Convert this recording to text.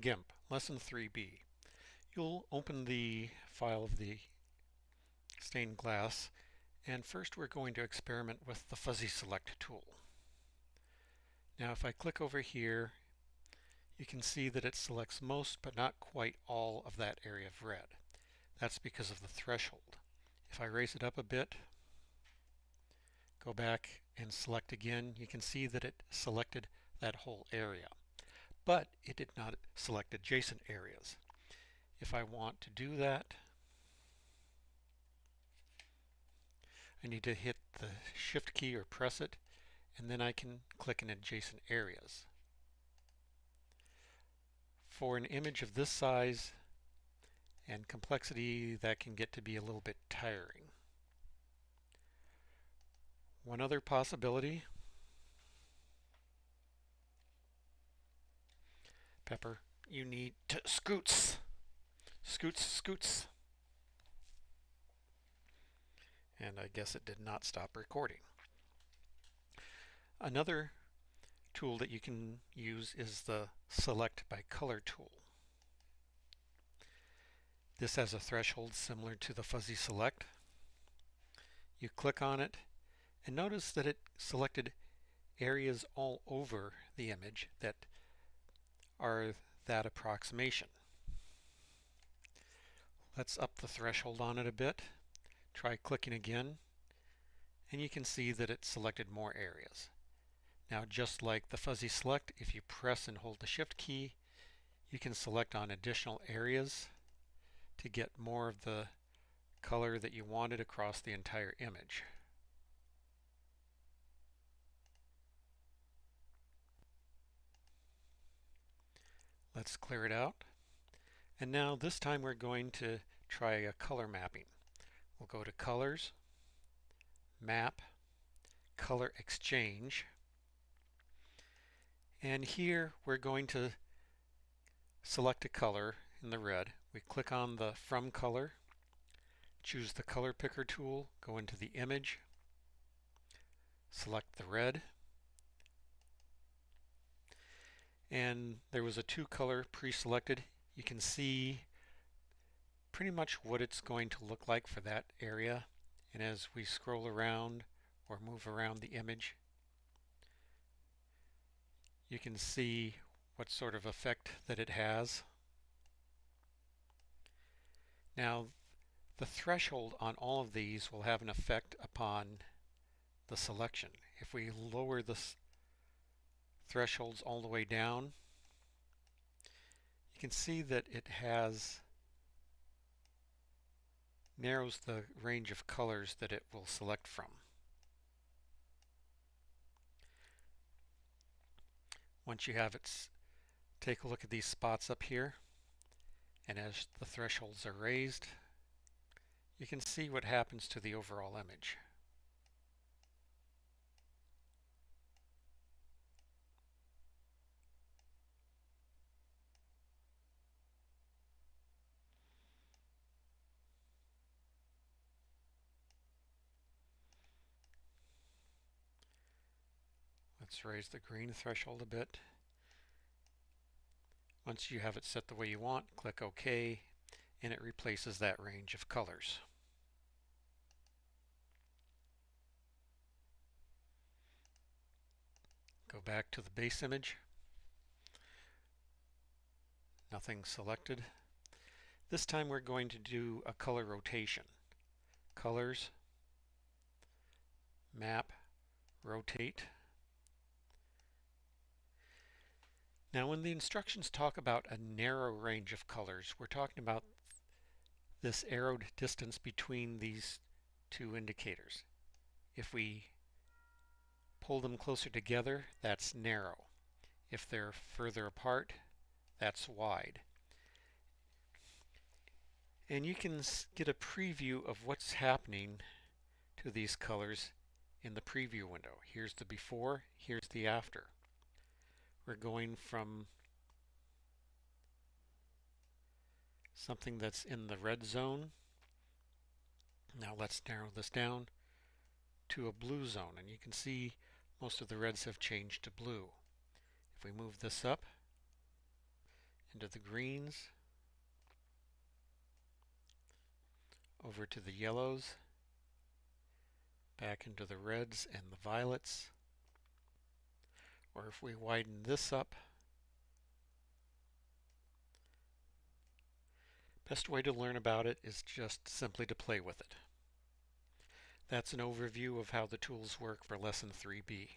GIMP, Lesson 3B. You'll open the file of the stained glass, and first we're going to experiment with the fuzzy select tool. Now if I click over here, you can see that it selects most but not quite all of that area of red. That's because of the threshold. If I raise it up a bit, go back and select again, you can see that it selected that whole area. But it did not select adjacent areas. If I want to do that, I need to hit the Shift key or press it, and then I can click in adjacent areas. For an image of this size and complexity, that can get to be a little bit tiring. One other possibility, Pepper, you need to scoots. Scoots. And I guess it did not stop recording. Another tool that you can use is the Select by Color tool. This has a threshold similar to the fuzzy select. You click on it and notice that it selected areas all over the image that are that approximation. Let's up the threshold on it a bit. Try clicking again, and you can see that it selected more areas. Now, just like the fuzzy select, if you press and hold the Shift key, you can select on additional areas to get more of the color that you wanted across the entire image. Let's clear it out. And now this time we're going to try a color mapping. We'll go to Colors, Map, Color Exchange, and here we're going to select a color in the red. We click on the From color, choose the Color Picker tool, go into the image, select the red, and there was a two-color pre-selected. You can see pretty much what it's going to look like for that area, and as we scroll around or move around the image, you can see what sort of effect that it has. Now, the threshold on all of these will have an effect upon the selection. If we lower the thresholds all the way down, you can see that it narrows the range of colors that it will select from. Once you have it, take a look at these spots up here, and as the thresholds are raised, you can see what happens to the overall image. Let's raise the green threshold a bit. Once you have it set the way you want, click OK, and it replaces that range of colors. Go back to the base image. Nothing selected. This time we're going to do a color rotation. Colors, Map, Rotate. Now when the instructions talk about a narrow range of colors, we're talking about this arrowed distance between these two indicators. If we pull them closer together, that's narrow. If they're further apart, that's wide. And you can get a preview of what's happening to these colors in the preview window. Here's the before, here's the after. We're going from something that's in the red zone. Now let's narrow this down to a blue zone, and you can see most of the reds have changed to blue. If we move this up into the greens, over to the yellows, back into the reds and the violets. Or if we widen this up, best way to learn about it is just simply to play with it. That's an overview of how the tools work for Lesson 3B.